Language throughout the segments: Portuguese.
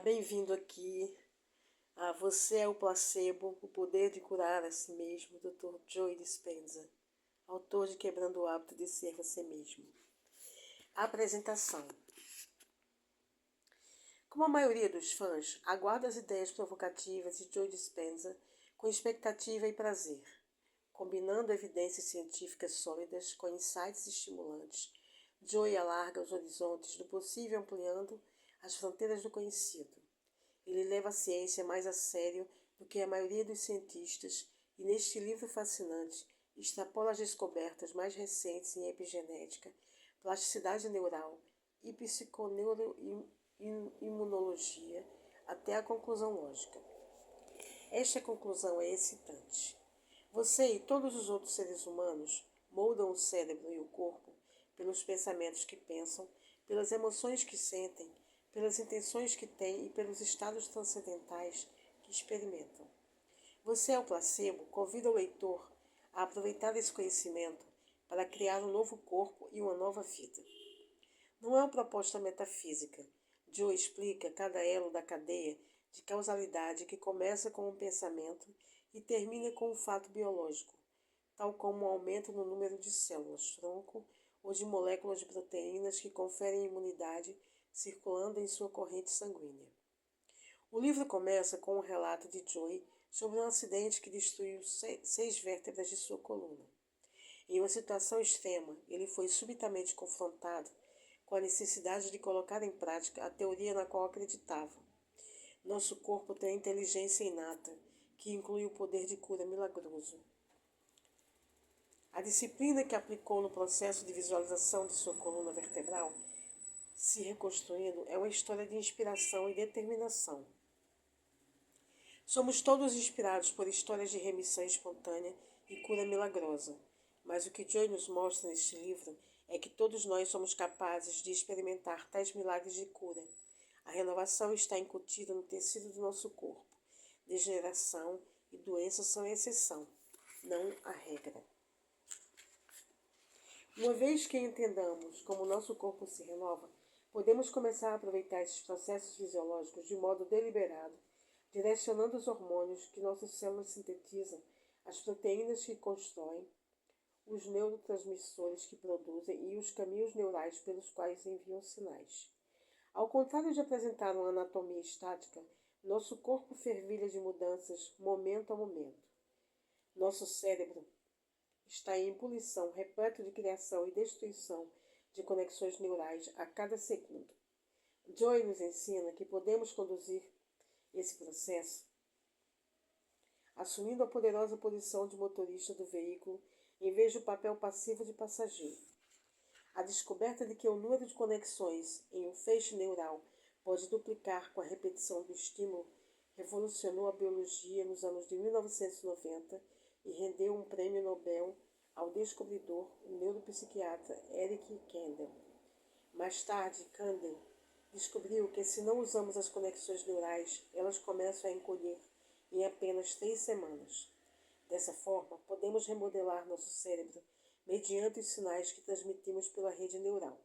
bem-vindo aqui a Você é o Placebo, o Poder de Curar a Si Mesmo, Dr. Joe Dispenza, autor de Quebrando o Hábito de Ser Você Mesmo. Apresentação. Como a maioria dos fãs, aguardo as ideias provocativas de Joe Dispenza com expectativa e prazer, combinando evidências científicas sólidas com insights estimulantes. Joe alarga os horizontes do possível, ampliando as fronteiras do conhecido. Ele leva a ciência mais a sério do que a maioria dos cientistas e, neste livro fascinante, extrapola as descobertas mais recentes em epigenética, plasticidade neural e psiconeuroimunologia até a conclusão lógica. Esta conclusão é excitante. Você e todos os outros seres humanos moldam o cérebro e o corpo pelos pensamentos que pensam, pelas emoções que sentem, pelas intenções que têm e pelos estados transcendentais que experimentam. Você é o placebo, convida o leitor a aproveitar esse conhecimento para criar um novo corpo e uma nova vida. Não é uma proposta metafísica. Joe explica cada elo da cadeia de causalidade que começa com um pensamento e termina com um fato biológico, tal como o aumento no número de células-tronco ou de moléculas de proteínas que conferem imunidade circulando em sua corrente sanguínea. O livro começa com um relato de Joe sobre um acidente que destruiu 6 vértebras de sua coluna. Em uma situação extrema, ele foi subitamente confrontado com a necessidade de colocar em prática a teoria na qual acreditava. Nosso corpo tem inteligência inata, que inclui o poder de cura milagroso. A disciplina que aplicou no processo de visualização de sua coluna vertebral se reconstruindo é uma história de inspiração e determinação. Somos todos inspirados por histórias de remissão espontânea e cura milagrosa, mas o que Joe nos mostra neste livro é que todos nós somos capazes de experimentar tais milagres de cura. A renovação está incutida no tecido do nosso corpo. Degeneração e doença são a exceção, não a regra. Uma vez que entendamos como nosso corpo se renova, podemos começar a aproveitar esses processos fisiológicos de modo deliberado, direcionando os hormônios que nossas células sintetizam, as proteínas que constroem, os neurotransmissores que produzem e os caminhos neurais pelos quais enviam sinais. Ao contrário de apresentar uma anatomia estática, nosso corpo fervilha de mudanças momento a momento. Nosso cérebro está em ebulição, repleto de criação e destruição de conexões neurais a cada segundo. Joe nos ensina que podemos conduzir esse processo assumindo a poderosa posição de motorista do veículo em vez do papel passivo de passageiro. A descoberta de que o número de conexões em um feixe neural pode duplicar com a repetição do estímulo revolucionou a biologia nos anos de 1990 e rendeu um prêmio Nobel ao descobridor, o neuropsiquiatra Eric Kandel. Mais tarde, Kandel descobriu que se não usamos as conexões neurais, elas começam a encolher em apenas 3 semanas. Dessa forma, podemos remodelar nosso cérebro mediante os sinais que transmitimos pela rede neural.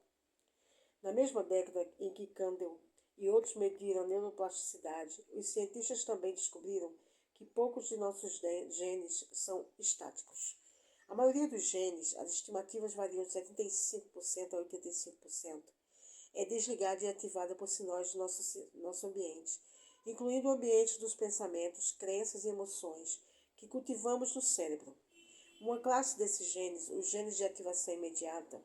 Na mesma década em que Kandel e outros mediram a neuroplasticidade, os cientistas também descobriram que poucos de nossos genes são estáticos. A maioria dos genes, as estimativas variam de 75% a 85%, é desligada e ativada por sinais do nosso ambiente, incluindo o ambiente dos pensamentos, crenças e emoções que cultivamos no cérebro. Uma classe desses genes, os genes de ativação imediata,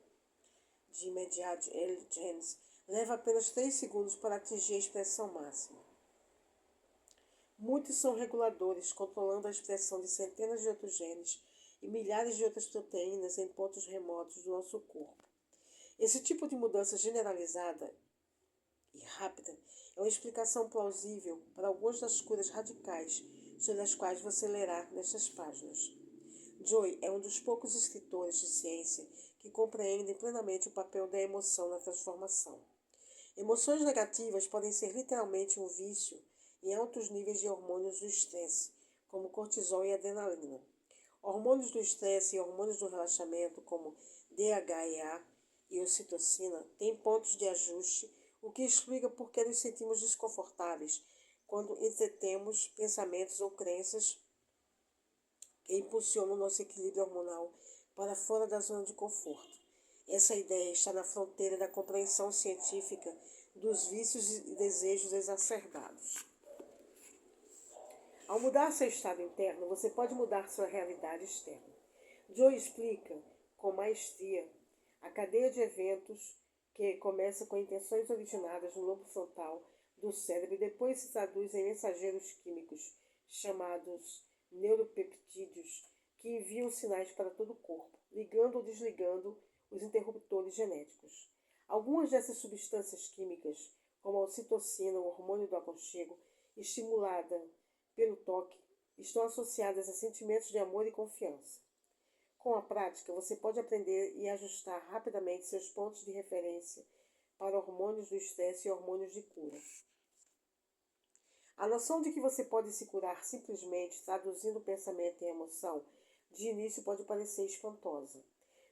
de immediate early genes, leva apenas 3 segundos para atingir a expressão máxima. Muitos são reguladores, controlando a expressão de centenas de outros genes e milhares de outras proteínas em pontos remotos do nosso corpo. Esse tipo de mudança generalizada e rápida é uma explicação plausível para algumas das curas radicais sobre as quais você lerá nestas páginas. Joe é um dos poucos escritores de ciência que compreendem plenamente o papel da emoção na transformação. Emoções negativas podem ser literalmente um vício em altos níveis de hormônios do estresse, como cortisol e adrenalina. Hormônios do estresse e hormônios do relaxamento, como DHEA e ocitocina, têm pontos de ajuste o que explica por que nos sentimos desconfortáveis quando entretemos pensamentos ou crenças que impulsionam o nosso equilíbrio hormonal para fora da zona de conforto. Essa ideia está na fronteira da compreensão científica dos vícios e desejos exacerbados. Ao mudar seu estado interno, você pode mudar sua realidade externa. Joe explica com maestria a cadeia de eventos que começa com intenções originadas no lobo frontal do cérebro e depois se traduz em mensageiros químicos chamados neuropeptídeos que enviam sinais para todo o corpo, ligando ou desligando os interruptores genéticos. Algumas dessas substâncias químicas, como a ocitocina, o hormônio do aconchego, estimulada pelo toque, estão associadas a sentimentos de amor e confiança. Com a prática, você pode aprender e ajustar rapidamente seus pontos de referência para hormônios do estresse e hormônios de cura. A noção de que você pode se curar simplesmente traduzindo o pensamento em emoção, de início pode parecer espantosa.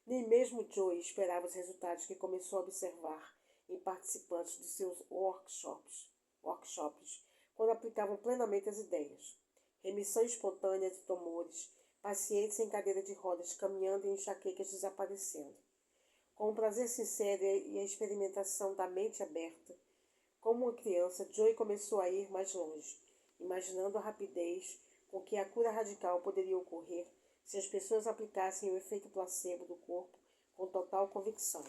Nem mesmo Joe esperava os resultados que começou a observar em participantes de seus workshops, quando aplicavam plenamente as ideias. Remissão espontânea de tumores, pacientes em cadeira de rodas caminhando e enxaquecas desaparecendo. Com o prazer sincero e a experimentação da mente aberta, como uma criança, Joy começou a ir mais longe, imaginando a rapidez com que a cura radical poderia ocorrer se as pessoas aplicassem o efeito placebo do corpo com total convicção.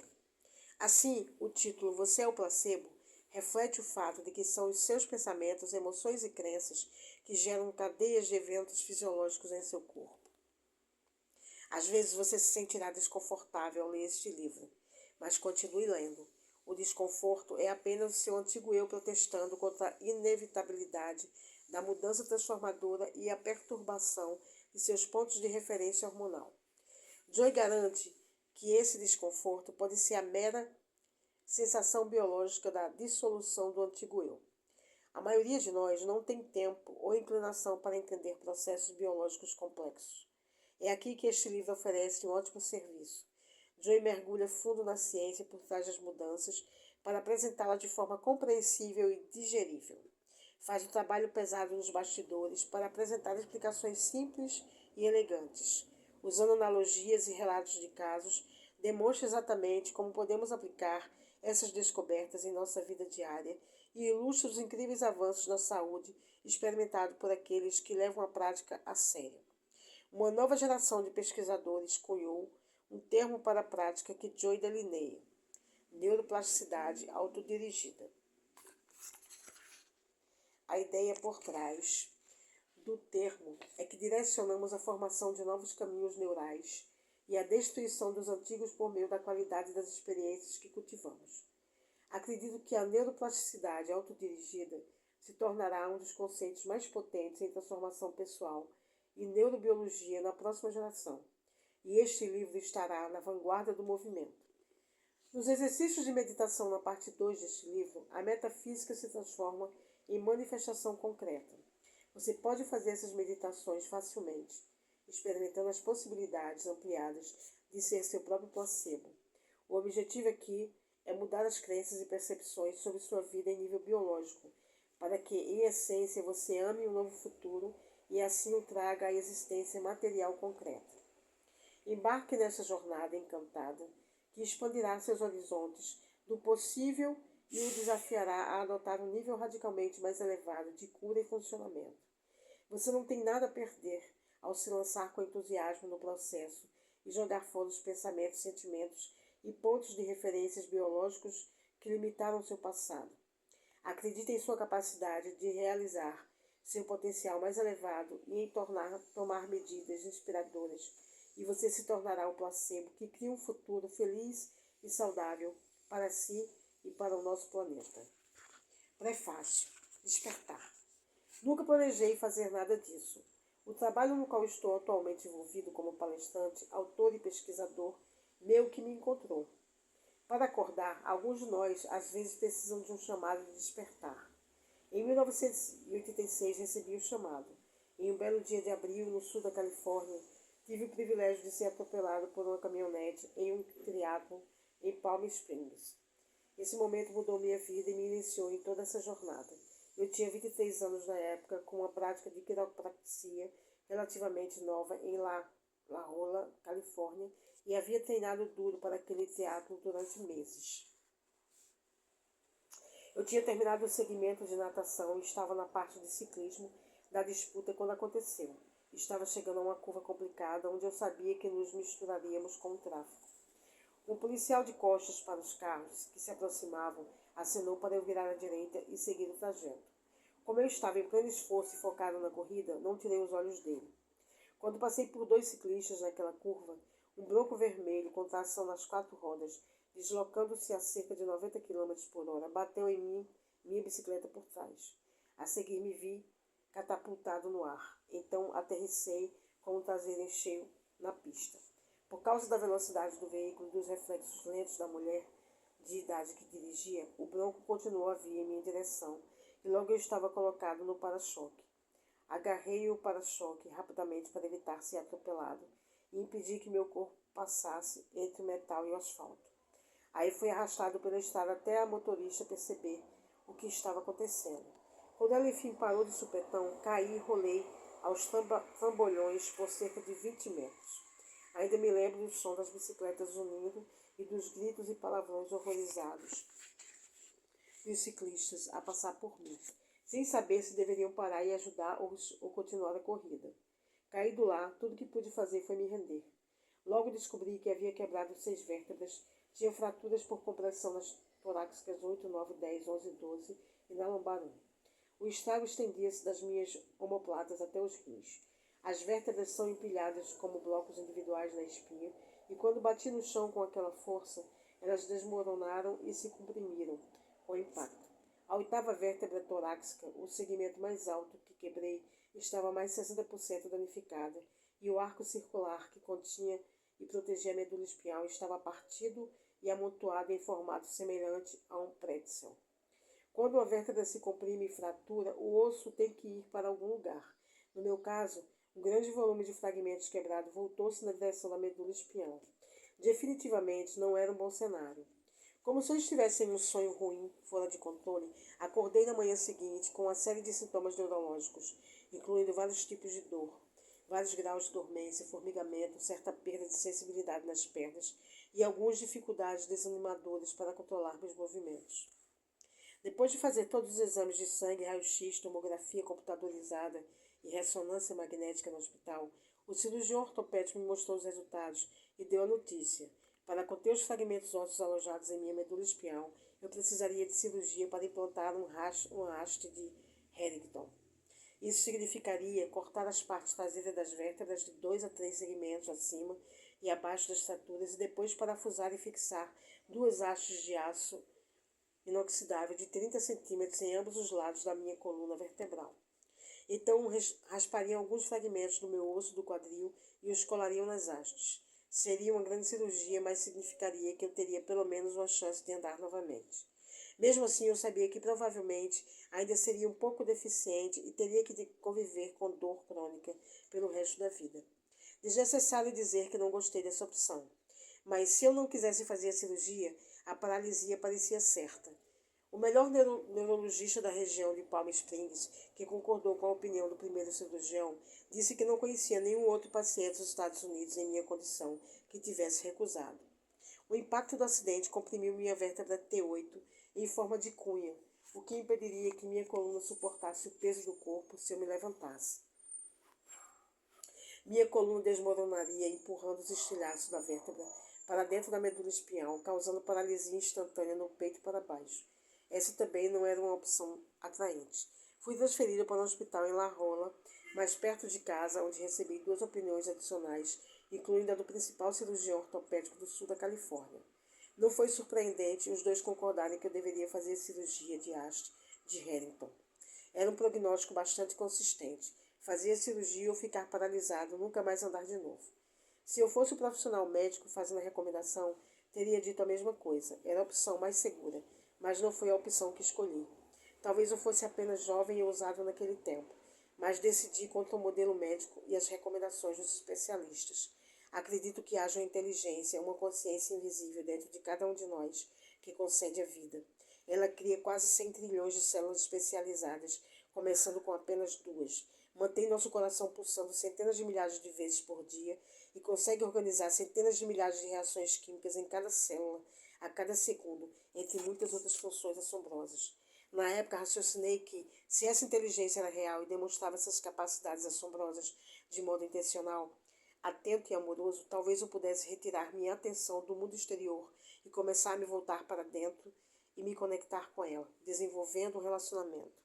Assim, o título Você é o Placebo reflete o fato de que são os seus pensamentos, emoções e crenças que geram cadeias de eventos fisiológicos em seu corpo. Às vezes você se sentirá desconfortável ao ler este livro, mas continue lendo. O desconforto é apenas o seu antigo eu protestando contra a inevitabilidade da mudança transformadora e a perturbação de seus pontos de referência hormonal. Joy garante que esse desconforto pode ser a mera sensação biológica da dissolução do antigo eu. A maioria de nós não tem tempo ou inclinação para entender processos biológicos complexos. É aqui que este livro oferece um ótimo serviço. Joy mergulha fundo na ciência por trás das mudanças para apresentá-la de forma compreensível e digerível. Faz um trabalho pesado nos bastidores para apresentar explicações simples e elegantes. Usando analogias e relatos de casos, demonstra exatamente como podemos aplicar essas descobertas em nossa vida diária e ilustra os incríveis avanços na saúde experimentados por aqueles que levam a prática a sério. Uma nova geração de pesquisadores cunhou um termo para a prática que Joy delineia: neuroplasticidade autodirigida. A ideia por trás do termo é que direcionamos a formação de novos caminhos neurais e a destruição dos antigos por meio da qualidade das experiências que cultivamos. Acredito que a neuroplasticidade autodirigida se tornará um dos conceitos mais potentes em transformação pessoal e neurobiologia na próxima geração, e este livro estará na vanguarda do movimento. Nos exercícios de meditação na parte 2 deste livro, a metafísica se transforma em manifestação concreta. Você pode fazer essas meditações facilmente, experimentando as possibilidades ampliadas de ser seu próprio placebo. O objetivo aqui é mudar as crenças e percepções sobre sua vida em nível biológico, para que, em essência, você ame um novo futuro e assim o traga à existência material concreta. Embarque nessa jornada encantada que expandirá seus horizontes do possível e o desafiará a adotar um nível radicalmente mais elevado de cura e funcionamento. Você não tem nada a perder ao se lançar com entusiasmo no processo e jogar fora os pensamentos, sentimentos e pontos de referências biológicos que limitaram seu passado. Acredite em sua capacidade de realizar seu potencial mais elevado e em tomar medidas inspiradoras, e você se tornará o placebo que cria um futuro feliz e saudável para si e para o nosso planeta. Prefácio. Despertar. Nunca planejei fazer nada disso. O trabalho no qual estou atualmente envolvido como palestrante, autor e pesquisador, meio que me encontrou. Para acordar, alguns de nós às vezes precisam de um chamado de despertar. Em 1986 recebi o chamado. Em um belo dia de abril, no sul da Califórnia, tive o privilégio de ser atropelado por uma caminhonete em um triatlon em Palm Springs. Esse momento mudou minha vida e me iniciou em toda essa jornada. Eu tinha 23 anos na época, com uma prática de quiropraxia relativamente nova em La Jolla, Califórnia, e havia treinado duro para aquele teatro durante meses. Eu tinha terminado o segmento de natação e estava na parte de ciclismo da disputa quando aconteceu. Estava chegando a uma curva complicada, onde eu sabia que nos misturaríamos com o tráfego. Um policial de costas para os carros que se aproximavam acenou para eu virar à direita e seguir o trajeto. Como eu estava em pleno esforço e focado na corrida, não tirei os olhos dele. Quando passei por dois ciclistas naquela curva, um Bronco vermelho com tração nas 4 rodas, deslocando-se a cerca de 90 quilômetros por hora, bateu em mim, minha bicicleta por trás. A seguir me vi catapultado no ar. Então aterrissei com o traseiro em cheio na pista. Por causa da velocidade do veículo e dos reflexos lentos da mulher de idade que dirigia, o Bronco continuou a vir em minha direção e logo eu estava colocado no para-choque. Agarrei o para-choque rapidamente para evitar ser atropelado e impedir que meu corpo passasse entre o metal e o asfalto. Aí fui arrastado pela estrada até a motorista perceber o que estava acontecendo. Quando ela enfim parou de supetão, caí e rolei aos trambolhões por cerca de 20 metros. Ainda me lembro do som das bicicletas unindo e dos gritos e palavrões horrorizados dos ciclistas a passar por mim, sem saber se deveriam parar e ajudar ou continuar a corrida. Caído lá, tudo que pude fazer foi me render. Logo descobri que havia quebrado 6 vértebras, tinha fraturas por compressão nas torácicas 8, 9, 10, 11 e 12 e na lombar 1. O estrago estendia-se das minhas omoplatas até os rins. As vértebras são empilhadas como blocos individuais na espinha, e quando bati no chão com aquela força, elas desmoronaram e se comprimiram com o impacto. A 8ª vértebra torácica, o segmento mais alto que quebrei, estava mais 60% danificada, e o arco circular que continha e protegia a medula espinhal estava partido e amontoado em formato semelhante a um pretzel. Quando uma vértebra se comprime e fratura, o osso tem que ir para algum lugar. No meu caso, um grande volume de fragmentos quebrados voltou-se na direção da medula espinhal. Definitivamente não era um bom cenário. Como se eu estivesse em um sonho ruim, fora de controle, acordei na manhã seguinte com uma série de sintomas neurológicos, incluindo vários tipos de dor, vários graus de dormência, formigamento, certa perda de sensibilidade nas pernas e algumas dificuldades desanimadoras para controlar meus movimentos. Depois de fazer todos os exames de sangue, raio-x, tomografia computadorizada e ressonância magnética no hospital, o cirurgião ortopédico me mostrou os resultados e deu a notícia. Para conter os fragmentos ósseos alojados em minha medula espinhal, eu precisaria de cirurgia para implantar uma haste de Harrington. Isso significaria cortar as partes traseiras das vértebras de 2 a 3 segmentos acima e abaixo das fraturas e depois parafusar e fixar 2 hastes de aço inoxidável de 30 centímetros em ambos os lados da minha coluna vertebral. Então raspariam alguns fragmentos do meu osso do quadril e os colariam nas hastes. Seria uma grande cirurgia, mas significaria que eu teria pelo menos uma chance de andar novamente. Mesmo assim, eu sabia que provavelmente ainda seria um pouco deficiente e teria que conviver com dor crônica pelo resto da vida. Desnecessário dizer que não gostei dessa opção. Mas se eu não quisesse fazer a cirurgia, a paralisia parecia certa. O melhor neurologista da região de Palm Springs, que concordou com a opinião do primeiro cirurgião, disse que não conhecia nenhum outro paciente dos Estados Unidos em minha condição que tivesse recusado. O impacto do acidente comprimiu minha vértebra T8 em forma de cunha, o que impediria que minha coluna suportasse o peso do corpo se eu me levantasse. Minha coluna desmoronaria, empurrando os estilhaços da vértebra para dentro da medula espinhal, causando paralisia instantânea no peito para baixo. Essa também não era uma opção atraente. Fui transferido para um hospital em La Jolla, mais perto de casa, onde recebi 2 opiniões adicionais, incluindo a do principal cirurgião ortopédico do sul da Califórnia. Não foi surpreendente os 2 concordarem que eu deveria fazer cirurgia de haste de Harrington. Era um prognóstico bastante consistente. Fazer a cirurgia ou ficar paralisado, nunca mais andar de novo. Se eu fosse um profissional médico fazendo a recomendação, teria dito a mesma coisa. Era a opção mais segura, mas não foi a opção que escolhi. Talvez eu fosse apenas jovem e ousado naquele tempo, mas decidi contra o modelo médico e as recomendações dos especialistas. Acredito que haja uma inteligência, uma consciência invisível dentro de cada um de nós, que concede a vida. Ela cria quase 100 trilhões de células especializadas, começando com apenas 2. Mantém nosso coração pulsando centenas de milhares de vezes por dia e consegue organizar centenas de milhares de reações químicas em cada célula, a cada segundo, entre muitas outras funções assombrosas. Na época, raciocinei que, se essa inteligência era real e demonstrava essas capacidades assombrosas de modo intencional, atento e amoroso, talvez eu pudesse retirar minha atenção do mundo exterior e começar a me voltar para dentro e me conectar com ela, desenvolvendo um relacionamento.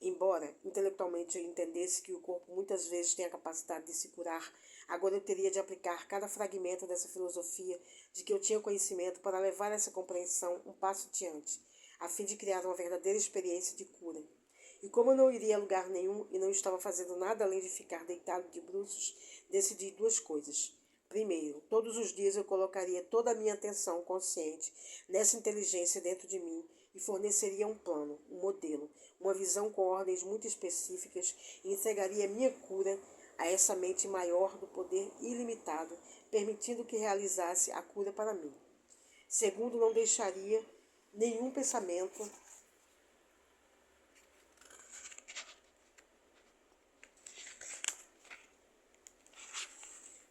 Embora intelectualmente eu entendesse que o corpo muitas vezes tem a capacidade de se curar, agora eu teria de aplicar cada fragmento dessa filosofia de que eu tinha conhecimento para levar essa compreensão um passo adiante, a fim de criar uma verdadeira experiência de cura. E como eu não iria a lugar nenhum e não estava fazendo nada além de ficar deitado de bruços, decidi 2 coisas. Primeiro, todos os dias eu colocaria toda a minha atenção consciente nessa inteligência dentro de mim e forneceria um plano, um modelo, uma visão com ordens muito específicas e entregaria minha cura a essa mente maior do poder ilimitado, permitindo que realizasse a cura para mim. Segundo, não deixaria nenhum pensamento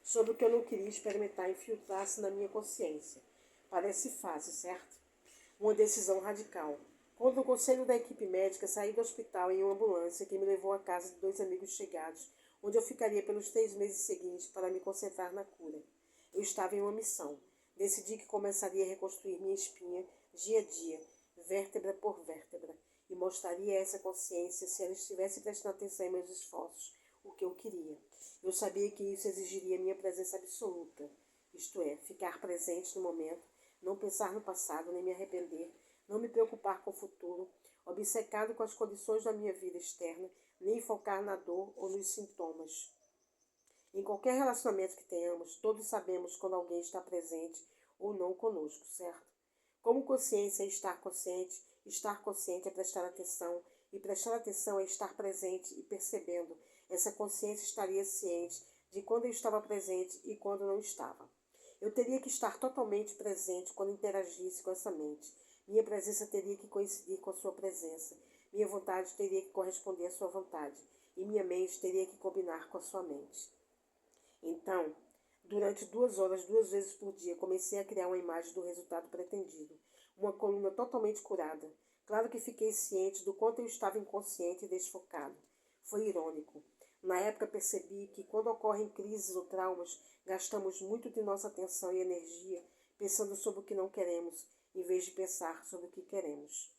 sobre o que eu não queria experimentar infiltrasse na minha consciência. Parece fácil, certo? Uma decisão radical. Contra o conselho da equipe médica, saí do hospital em uma ambulância que me levou à casa de 2 amigos chegados, onde eu ficaria pelos 3 meses seguintes para me concentrar na cura. Eu estava em uma missão. Decidi que começaria a reconstruir minha espinha dia a dia, vértebra por vértebra, e mostraria a essa consciência, se ela estivesse prestando atenção em meus esforços, o que eu queria. Eu sabia que isso exigiria minha presença absoluta, isto é, ficar presente no momento, não pensar no passado, nem me arrepender, não me preocupar com o futuro, obcecado com as condições da minha vida externa, nem focar na dor ou nos sintomas. Em qualquer relacionamento que tenhamos, todos sabemos quando alguém está presente ou não conosco, certo? Como consciência é estar consciente é prestar atenção, e prestar atenção é estar presente e percebendo. Essa consciência estaria ciente de quando eu estava presente e quando não estava. Eu teria que estar totalmente presente quando interagisse com essa mente. Minha presença teria que coincidir com a sua presença. Minha vontade teria que corresponder à sua vontade. E minha mente teria que combinar com a sua mente. Então, durante 2 horas, 2 vezes por dia, comecei a criar uma imagem do resultado pretendido. Uma coluna totalmente curada. Claro que fiquei ciente do quanto eu estava inconsciente e desfocado. Foi irônico. Na época percebi que quando ocorrem crises ou traumas, gastamos muito de nossa atenção e energia pensando sobre o que não queremos, em vez de pensar sobre o que queremos.